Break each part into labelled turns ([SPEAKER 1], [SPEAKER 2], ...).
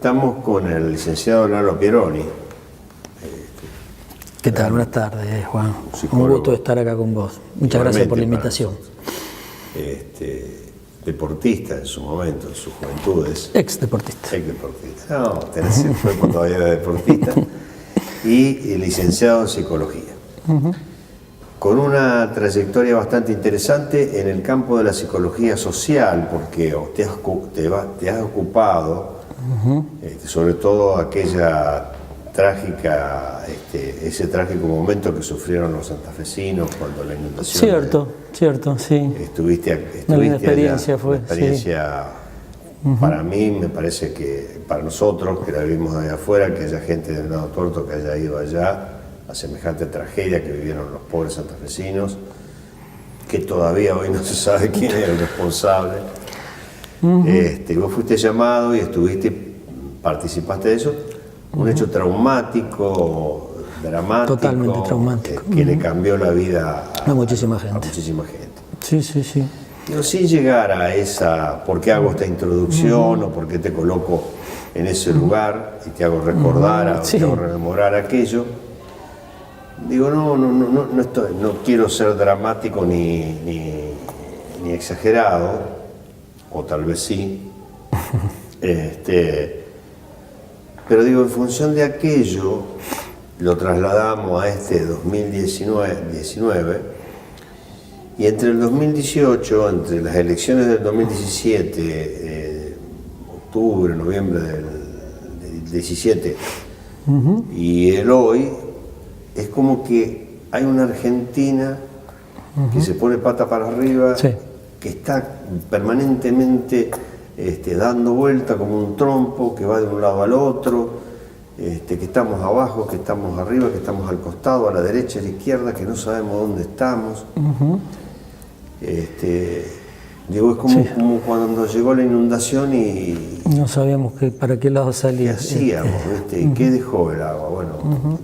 [SPEAKER 1] Estamos con el licenciado Lalo Pieroni.
[SPEAKER 2] ¿Qué tal? Buenas tardes, Juan.
[SPEAKER 1] Psicólogo.
[SPEAKER 2] Un gusto estar acá con vos. Muchas gracias por la invitación.
[SPEAKER 1] Deportista en su momento, en sus juventudes.
[SPEAKER 2] Ex deportista.
[SPEAKER 1] Ex deportista. No, fue cuando todavía era deportista. Y licenciado en psicología. Con una trayectoria bastante interesante en el campo de la psicología social, porque te has ocupado, sobre todo aquella trágica, ese trágico momento que sufrieron los santafesinos cuando la inundación.
[SPEAKER 2] Cierto, sí.
[SPEAKER 1] Estuviste
[SPEAKER 2] Una linda experiencia
[SPEAKER 1] allá,
[SPEAKER 2] fue.
[SPEAKER 1] una experiencia, para mí, me parece que para nosotros, que la vivimos de afuera, que haya gente de Venado Tuerto que haya ido allá, a semejante tragedia que vivieron los pobres santafesinos, que todavía hoy no se sabe quién es el responsable. Vos fuiste llamado y participaste de eso, un hecho traumático, dramático,
[SPEAKER 2] totalmente traumático,
[SPEAKER 1] que le cambió la vida
[SPEAKER 2] a muchísima gente. Sí.
[SPEAKER 1] Pero sin llegar a esa, ¿por qué hago esta introducción o por qué te coloco en ese lugar y te hago recordar, te hago rememorar aquello? Digo, no quiero ser dramático ni exagerado, o tal vez sí, pero digo, en función de aquello, lo trasladamos a 2019, y entre el 2018, entre las elecciones del 2017, octubre, noviembre del 17, y el hoy, es como que hay una Argentina que se pone pata para arriba, que está permanentemente dando vuelta como un trompo, que va de un lado al otro, que estamos abajo, que estamos arriba, que estamos al costado, a la derecha, a la izquierda, que no sabemos dónde estamos. Digo, es como cuando llegó la inundación y
[SPEAKER 2] no sabíamos para qué lado salía.
[SPEAKER 1] ¿Qué hacíamos? ¿Y qué dejó el agua? Bueno,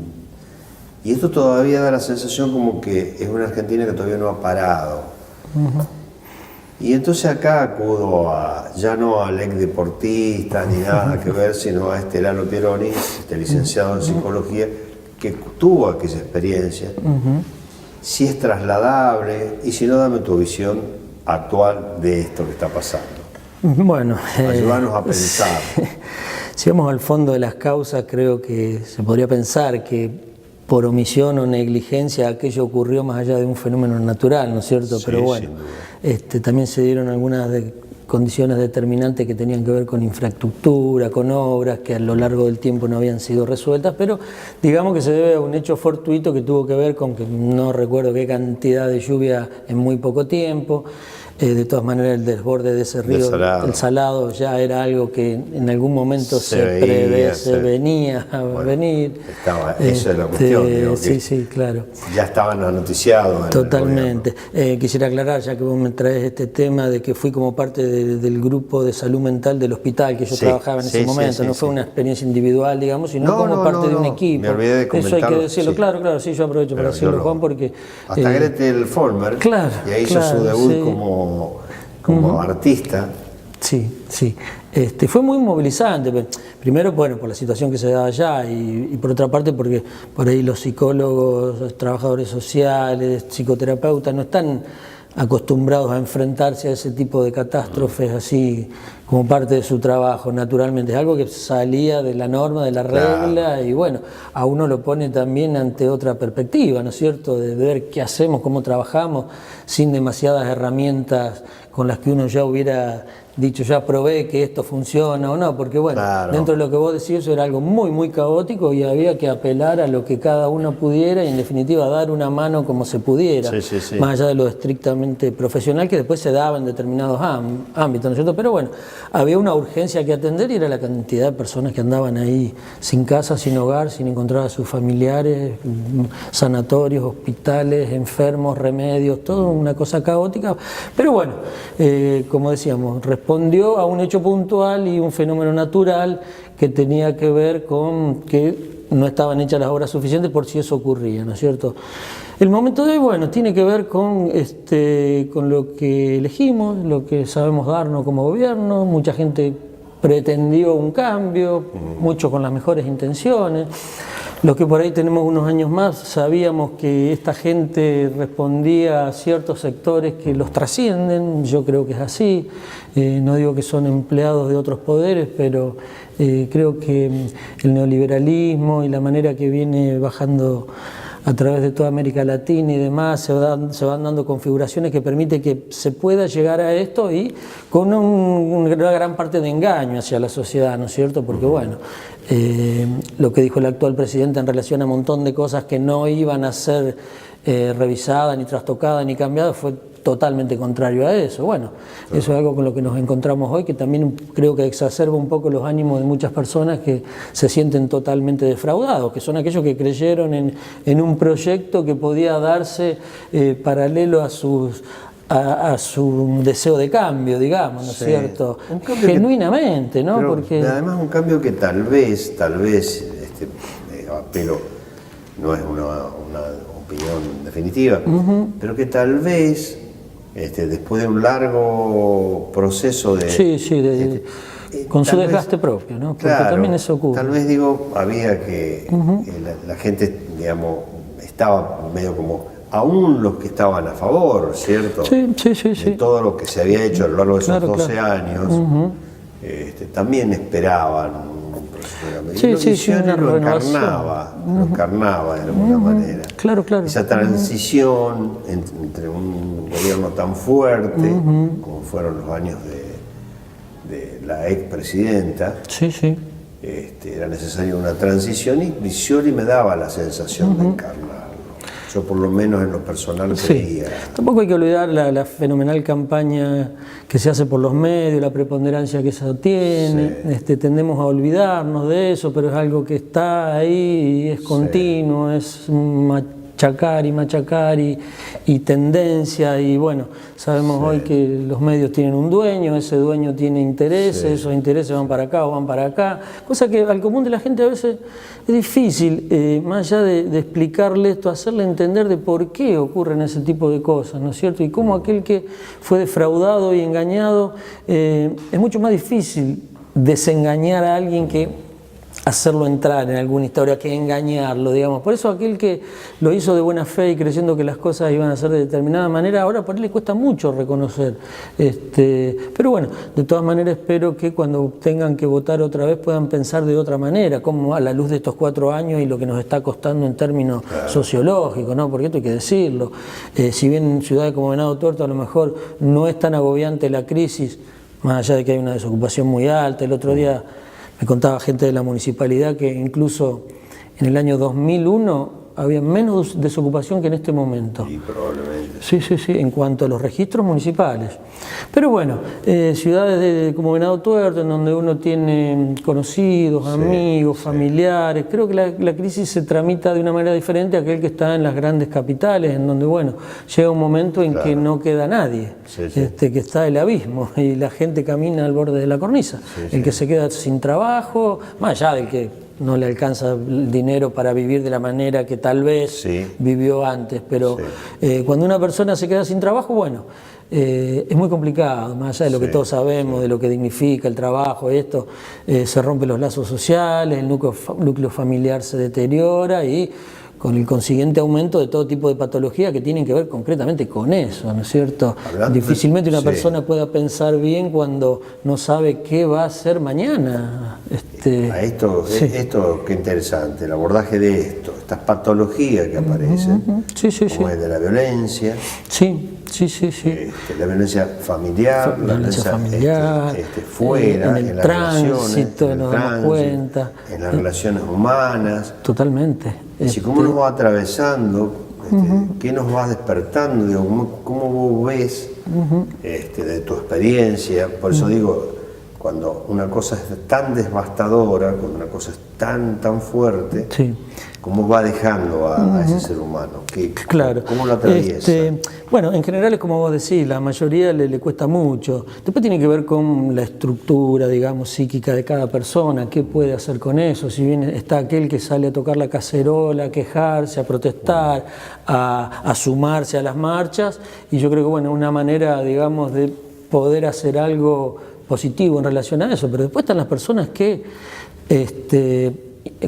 [SPEAKER 1] y esto todavía da la sensación como que es una Argentina que todavía no ha parado. Y entonces acá acudo ya no al ex deportista ni nada que ver, sino a Lalo Pieroni, licenciado en psicología, que tuvo aquella experiencia. Si es trasladable, y si no, dame tu visión actual de esto que está pasando.
[SPEAKER 2] Bueno,
[SPEAKER 1] ayúdanos a pensar.
[SPEAKER 2] Si vamos al fondo de las causas, creo que se podría pensar que por omisión o negligencia aquello ocurrió más allá de un fenómeno natural, ¿no es cierto? Pero bueno, también se dieron algunas condiciones determinantes que tenían que ver con infraestructura, con obras que a lo largo del tiempo no habían sido resueltas, pero digamos que se debe a un hecho fortuito que tuvo que ver con que no recuerdo qué cantidad de lluvia en muy poco tiempo. De todas maneras, el desborde de ese río, el Salado, ya era algo que en algún momento se venía a venir.
[SPEAKER 1] Esa es la cuestión.
[SPEAKER 2] Sí, claro.
[SPEAKER 1] Ya estaban noticiados.
[SPEAKER 2] Totalmente. Quisiera aclarar, ya que vos me traes este tema, de que fui como parte del grupo de salud mental del hospital que yo trabajaba en ese momento. No fue una experiencia individual, digamos, sino como parte de un equipo.
[SPEAKER 1] Me olvidé de comentarlo.
[SPEAKER 2] Eso hay que decirlo. Claro, sí, yo aprovecho para decirlo, Juan, porque...
[SPEAKER 1] Hasta Gretel Former, que hizo su debut como artista.
[SPEAKER 2] Sí. Fue muy movilizante. Primero, bueno, por la situación que se daba allá y por otra parte porque por ahí los psicólogos, los trabajadores sociales, psicoterapeutas no están acostumbrados a enfrentarse a ese tipo de catástrofes así como parte de su trabajo, naturalmente. Es algo que salía de la norma, de la regla, y bueno, a uno lo pone también ante otra perspectiva, ¿no es cierto?, de ver qué hacemos, cómo trabajamos, sin demasiadas herramientas con las que uno ya hubiera dicho, ya probé que esto funciona o no, porque bueno, dentro de lo que vos decís, eso era algo muy, muy caótico y había que apelar a lo que cada uno pudiera y en definitiva dar una mano como se pudiera, más allá de lo estrictamente profesional que después se daba en determinados ámbitos, ¿no es cierto? Pero bueno, había una urgencia que atender y era la cantidad de personas que andaban ahí sin casa, sin hogar, sin encontrar a sus familiares, sanatorios, hospitales, enfermos, remedios, todo una cosa caótica, pero bueno, como decíamos, respondió a un hecho puntual y un fenómeno natural que tenía que ver con que no estaban hechas las obras suficientes por si eso ocurría, ¿no es cierto? El momento de hoy, bueno, tiene que ver con lo que elegimos, lo que sabemos darnos como gobierno. Mucha gente pretendió un cambio, mucho con las mejores intenciones. Los que por ahí tenemos unos años más sabíamos que esta gente respondía a ciertos sectores que los trascienden, yo creo que es así, no digo que son empleados de otros poderes, pero creo que el neoliberalismo y la manera que viene bajando a través de toda América Latina y demás, se van dando configuraciones que permiten que se pueda llegar a esto y con una gran parte de engaño hacia la sociedad, ¿no es cierto? Porque bueno, lo que dijo el actual presidente en relación a un montón de cosas que no iban a ser revisadas, ni trastocadas, ni cambiadas, fue totalmente contrario a eso. Bueno, eso es algo con lo que nos encontramos hoy, que también creo que exacerba un poco los ánimos de muchas personas que se sienten totalmente defraudados, que son aquellos que creyeron en un proyecto que podía darse paralelo a su deseo de cambio, digamos, ¿no es cierto? Genuinamente, ¿no?
[SPEAKER 1] Porque además un cambio que tal vez, pero no es una opinión definitiva, pero que tal vez después de un largo proceso de...
[SPEAKER 2] con su desgaste propio, ¿no? Porque
[SPEAKER 1] claro,
[SPEAKER 2] también eso ocurre.
[SPEAKER 1] Tal vez había que la gente, digamos, estaba medio como, aún los que estaban a favor, ¿cierto?
[SPEAKER 2] Sí.
[SPEAKER 1] De todo lo que se había hecho a lo largo de esos 12 años, también esperaban un proceso de cambio. Lo encarnaba de alguna manera.
[SPEAKER 2] Claro.
[SPEAKER 1] Esa transición entre un gobierno tan fuerte como fueron los años de la expresidenta, era necesaria una transición y Scioli me daba la sensación de encarnarlo. Yo por lo menos en lo personal creía.
[SPEAKER 2] Tampoco hay que olvidar la fenomenal campaña que se hace por los medios, la preponderancia que eso tiene. Tendemos a olvidarnos de eso, pero es algo que está ahí y es continuo, es machacar y tendencia, y bueno, sabemos hoy que los medios tienen un dueño, ese dueño tiene intereses, esos intereses van para acá o van para acá, cosa que al común de la gente a veces es difícil, más allá de explicarle esto, hacerle entender de por qué ocurren ese tipo de cosas, ¿no es cierto? Y cómo aquel que fue defraudado y engañado, es mucho más difícil desengañar a alguien que hacerlo entrar en alguna historia que engañarlo, digamos. Por eso aquel que lo hizo de buena fe y creyendo que las cosas iban a ser de determinada manera, ahora por él le cuesta mucho reconocer. Pero bueno, de todas maneras espero que cuando tengan que votar otra vez puedan pensar de otra manera, como a la luz de estos 4 años y lo que nos está costando en términos sociológicos, ¿no? Porque esto hay que decirlo. Si bien en ciudades como Venado Tuerto a lo mejor no es tan agobiante la crisis, más allá de que hay una desocupación muy alta, el otro día me contaba gente de la municipalidad que incluso en el año 2001 había menos desocupación que en este momento.
[SPEAKER 1] Sí, probablemente.
[SPEAKER 2] Sí, en cuanto a los registros municipales. Pero bueno, ciudades como Venado Tuerto, en donde uno tiene conocidos, amigos, familiares, creo que la crisis se tramita de una manera diferente a aquel que está en las grandes capitales, en donde, bueno, llega un momento en que no queda nadie, que está el abismo y la gente camina al borde de la cornisa. El que se queda sin trabajo, más allá del que no le alcanza el dinero para vivir de la manera que tal vez vivió antes, pero cuando una persona se queda sin trabajo, bueno, es muy complicado, más allá de lo que todos sabemos, de lo que dignifica el trabajo, se rompen los lazos sociales, el núcleo familiar se deteriora y con el consiguiente aumento de todo tipo de patologías que tienen que ver concretamente con eso, ¿no es cierto? Difícilmente una persona pueda pensar bien cuando no sabe qué va a hacer mañana.
[SPEAKER 1] Esto qué interesante, el abordaje de estas patologías que aparecen, como es de la violencia, la violencia familiar, la violencia fuera,
[SPEAKER 2] en el
[SPEAKER 1] las
[SPEAKER 2] tránsito,
[SPEAKER 1] relaciones,
[SPEAKER 2] nos damos cuenta,
[SPEAKER 1] en las relaciones humanas.
[SPEAKER 2] Totalmente.
[SPEAKER 1] ¿Cómo nos va atravesando? ¿Qué nos va despertando? Digo, ¿cómo vos ves de tu experiencia? Por eso digo, cuando una cosa es tan devastadora, cuando una cosa es tan fuerte, ¿cómo va dejando a ese ser humano? ¿Cómo lo atraviesa?
[SPEAKER 2] Bueno, en general es como vos decís, la mayoría le cuesta mucho. Después tiene que ver con la estructura, digamos, psíquica de cada persona, qué puede hacer con eso. Si bien está aquel que sale a tocar la cacerola, a quejarse, a protestar, a sumarse a las marchas, y yo creo que, bueno, una manera, digamos, de poder hacer algo positivo en relación a eso, pero después están las personas que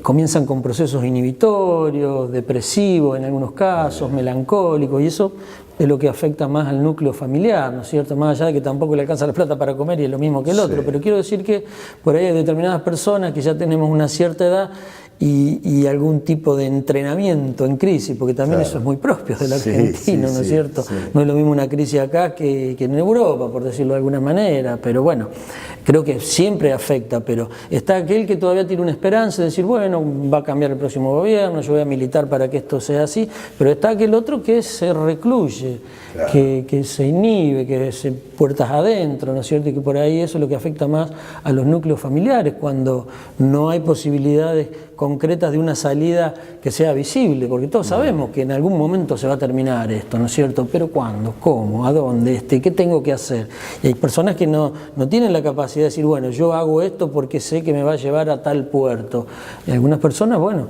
[SPEAKER 2] comienzan con procesos inhibitorios, depresivos en algunos casos, melancólicos, y eso es lo que afecta más al núcleo familiar, ¿no es cierto? Más allá de que tampoco le alcanza la plata para comer y es lo mismo que el otro, pero quiero decir que por ahí hay determinadas personas que ya tenemos una cierta edad y algún tipo de entrenamiento en crisis, porque también eso es muy propio del argentino, ¿no es cierto? No es lo mismo una crisis acá que en Europa, por decirlo de alguna manera, pero bueno, creo que siempre afecta, pero está aquel que todavía tiene una esperanza de decir, bueno, va a cambiar el próximo gobierno, yo voy a militar para que esto sea así, pero está aquel otro que se recluye, que se inhibe, que se puertas adentro, ¿no es cierto? Y que por ahí eso es lo que afecta más a los núcleos familiares, cuando no hay posibilidades concretas de una salida que sea visible, porque todos sabemos que en algún momento se va a terminar esto, ¿no es cierto? Pero ¿cuándo? ¿Cómo? ¿A dónde? ¿Qué tengo que hacer? Y hay personas que no tienen la capacidad de decir, bueno, yo hago esto porque sé que me va a llevar a tal puerto. Y algunas personas, bueno,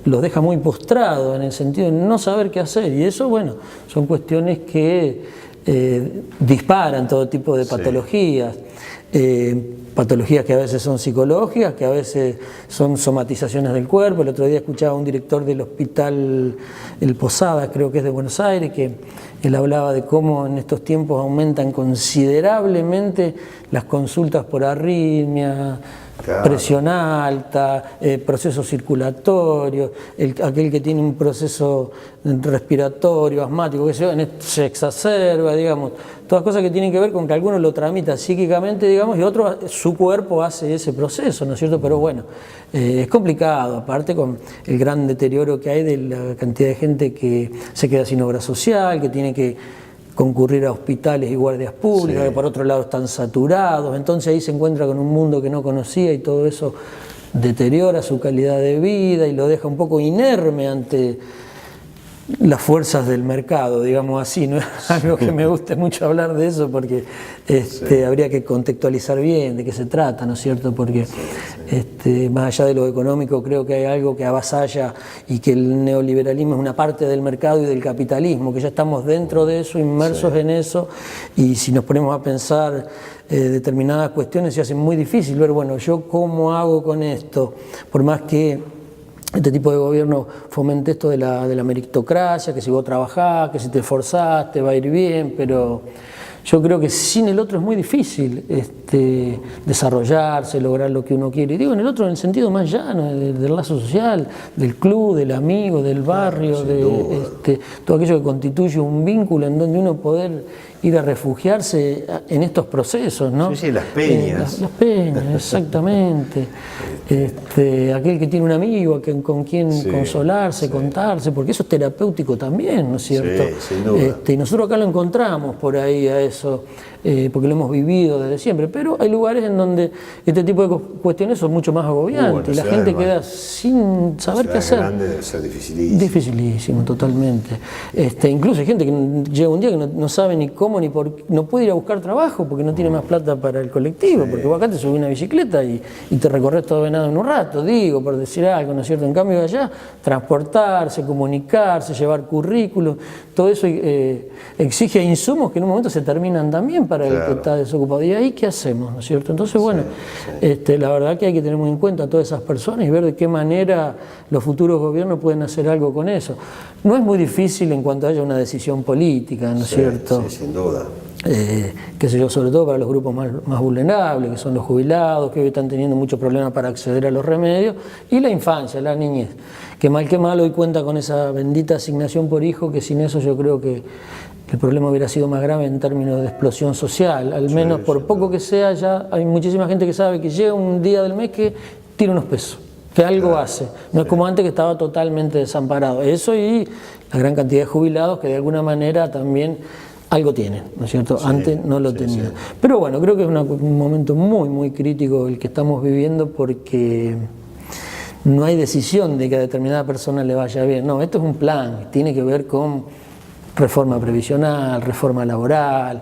[SPEAKER 2] los deja muy postrados en el sentido de no saber qué hacer, y eso, bueno, son cuestiones que disparan todo tipo de patologías. Patologías que a veces son psicológicas, que a veces son somatizaciones del cuerpo. El otro día escuchaba a un director del hospital El Posada, creo que es de Buenos Aires, que él hablaba de cómo en estos tiempos aumentan considerablemente las consultas por arritmia, presión alta, procesos circulatorios, aquel que tiene un proceso respiratorio, asmático, que se exacerba, digamos, todas cosas que tienen que ver con que alguno lo tramita psíquicamente, digamos, y otro, su cuerpo hace ese proceso, ¿no es cierto? Pero bueno, es complicado, aparte con el gran deterioro que hay de la cantidad de gente que se queda sin obra social, que tiene que concurrir a hospitales y guardias públicas, que por otro lado están saturados, entonces ahí se encuentra con un mundo que no conocía y todo eso deteriora su calidad de vida y lo deja un poco inerme ante las fuerzas del mercado, digamos así. No es algo que me guste mucho hablar de eso porque habría que contextualizar bien de qué se trata, ¿no es cierto? Porque más allá de lo económico creo que hay algo que avasalla y que el neoliberalismo es una parte del mercado y del capitalismo, que ya estamos dentro de eso, inmersos en eso, y si nos ponemos a pensar determinadas cuestiones se hace muy difícil ver, bueno, yo cómo hago con esto, por más que este tipo de gobierno fomente esto de la meritocracia, que si vos trabajás, que si te esforzás, te va a ir bien, pero yo creo que sin el otro es muy difícil desarrollarse, lograr lo que uno quiere. Y digo en el otro en el sentido más llano, del lazo social, del club, del amigo, del barrio, de todo aquello que constituye un vínculo en donde uno poder ir a refugiarse en estos procesos, ¿no?
[SPEAKER 1] Sí, las peñas.
[SPEAKER 2] Las peñas, exactamente. Aquel que tiene un amigo con quien consolarse, contarse, porque eso es terapéutico también, ¿no es cierto?
[SPEAKER 1] Sí, sin duda.
[SPEAKER 2] Y nosotros acá lo encontramos por ahí a eso, porque lo hemos vivido desde siempre, pero hay lugares en donde este tipo de cuestiones son mucho más agobiantes y la gente queda sin saber qué hacer.
[SPEAKER 1] Grande debe ser dificilísimo.
[SPEAKER 2] Dificilísimo, totalmente. Incluso hay gente que llega un día que no sabe ni cómo ni por qué, no puede ir a buscar trabajo porque no tiene más plata para el colectivo, porque vos acá te subís una bicicleta y te recorres todo Venado en un rato, digo, por decir algo, ¿no es cierto? En cambio allá, transportarse, comunicarse, llevar currículum, todo eso exige insumos que en un momento se terminan también para el que está desocupado. ¿Y ahí qué hacemos, no es cierto? Entonces, bueno, la verdad que hay que tener muy en cuenta a todas esas personas y ver de qué manera los futuros gobiernos pueden hacer algo con eso. No es muy difícil en cuanto haya una decisión política, ¿no es cierto?
[SPEAKER 1] Sí, sin duda.
[SPEAKER 2] Qué sé yo, sobre todo para los grupos más vulnerables, que son los jubilados, que hoy están teniendo muchos problemas para acceder a los remedios, y la infancia, la niñez, que mal hoy cuenta con esa bendita asignación por hijo, que sin eso yo creo que el problema hubiera sido más grave en términos de explosión social, al menos por poco que sea, ya hay muchísima gente que sabe que llega un día del mes que tira unos pesos, que algo hace, no es como antes que estaba totalmente desamparado, eso y la gran cantidad de jubilados que de alguna manera también algo tienen, ¿no es cierto? Antes no lo tenían. Pero bueno, creo que es un momento muy crítico el que estamos viviendo porque no hay decisión de que a determinada persona le vaya bien. No, esto es un plan, tiene que ver con reforma previsional, reforma laboral,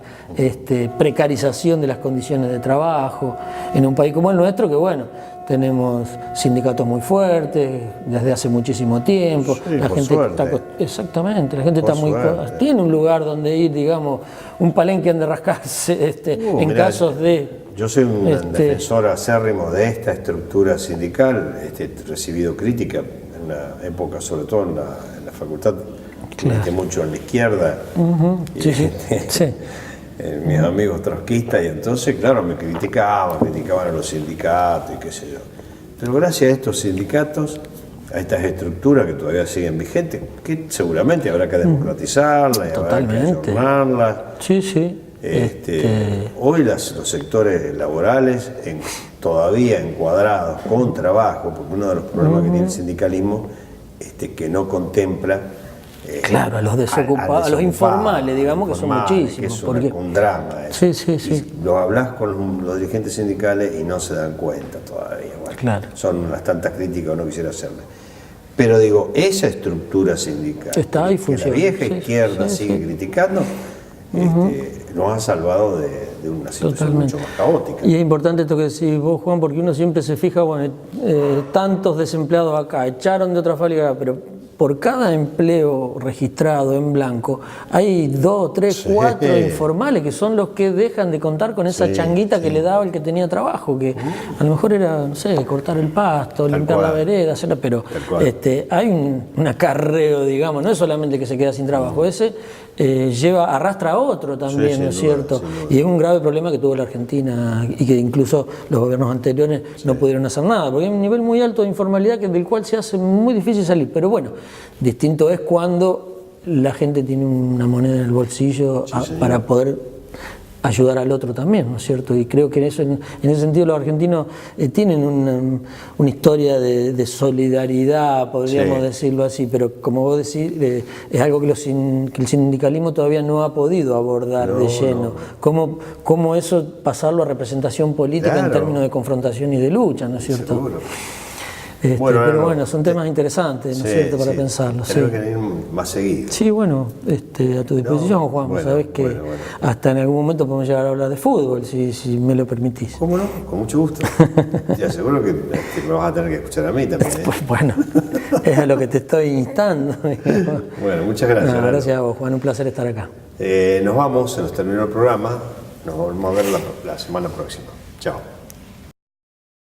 [SPEAKER 2] precarización de las condiciones de trabajo, en un país como el nuestro que bueno, tenemos sindicatos muy fuertes desde hace muchísimo tiempo.
[SPEAKER 1] Sí,
[SPEAKER 2] la
[SPEAKER 1] por
[SPEAKER 2] gente
[SPEAKER 1] suerte.
[SPEAKER 2] exactamente, la gente
[SPEAKER 1] Por
[SPEAKER 2] está muy
[SPEAKER 1] suerte.
[SPEAKER 2] tiene un lugar donde ir, digamos, un palenque donde rascarse en
[SPEAKER 1] Mirá,
[SPEAKER 2] casos de
[SPEAKER 1] yo soy un defensor acérrimo de esta estructura sindical, recibido crítica en una época, sobre todo en la facultad, mucho en la izquierda,
[SPEAKER 2] sí, sí, sí.
[SPEAKER 1] Mis amigos trotskistas, y entonces, claro, me criticaban a los sindicatos y qué sé yo. Pero gracias a estos sindicatos, a estas estructuras que todavía siguen vigentes, que seguramente habrá que democratizarlas y habrá que ayornarlas.
[SPEAKER 2] Sí, sí.
[SPEAKER 1] Hoy los sectores laborales, todavía encuadrados con trabajo, porque uno de los problemas que tiene el sindicalismo que no contempla
[SPEAKER 2] claro, a los desocupados, a los informales, digamos, que son muchísimos.
[SPEAKER 1] Que es un drama eso.
[SPEAKER 2] Sí, sí, sí.
[SPEAKER 1] Y lo hablas con los dirigentes sindicales y no se dan cuenta todavía. Bueno,
[SPEAKER 2] claro.
[SPEAKER 1] Son unas tantas críticas que no quisiera hacerle. Pero digo, esa estructura sindical,
[SPEAKER 2] está ahí,
[SPEAKER 1] que
[SPEAKER 2] funciona.
[SPEAKER 1] la vieja izquierda sigue criticando, nos ha salvado de una situación mucho más caótica.
[SPEAKER 2] Y es importante esto que decís vos, Juan, porque uno siempre se fija, bueno, tantos desempleados acá, echaron de otra fábrica, pero por cada empleo registrado en blanco, hay 2, 3, 4 informales que son los que dejan de contar con esa changuita que le daba el que tenía trabajo, que a lo mejor era, no sé, cortar el pasto, limpiar la vereda, hacerla, pero hay un acarreo, digamos, no es solamente que se queda sin trabajo, ese arrastra a otro también, ¿no es cierto? Y es un grave problema que tuvo la Argentina y que incluso los gobiernos anteriores no pudieron hacer nada, porque hay un nivel muy alto de informalidad del cual se hace muy difícil salir. Pero bueno, distinto es cuando la gente tiene una moneda en el bolsillo para poder ayudar al otro también, ¿no es cierto? Y creo que en ese sentido los argentinos tienen una historia de solidaridad, podríamos decirlo así, pero como vos decís, es algo que el sindicalismo todavía no ha podido abordar de lleno. ¿Cómo eso pasarlo a representación política en términos de confrontación y de lucha, ¿no es cierto?
[SPEAKER 1] Seguro.
[SPEAKER 2] Pero bueno, son temas interesantes, ¿no es cierto?, para pensarlo.
[SPEAKER 1] Tenemos que ir más seguido.
[SPEAKER 2] Sí, bueno, a tu disposición, Juan. Vos sabés que hasta en algún momento podemos llegar a hablar de fútbol, si me lo permitís.
[SPEAKER 1] ¿Cómo no? Con mucho gusto. Te aseguro que me vas a tener que escuchar a mí también.
[SPEAKER 2] Pues bueno, es a lo que te estoy instando.
[SPEAKER 1] Bueno, muchas gracias.
[SPEAKER 2] Gracias a vos, Juan, un placer estar acá.
[SPEAKER 1] Nos vamos, se nos terminó el programa. Nos volvemos a ver la semana próxima. Chao.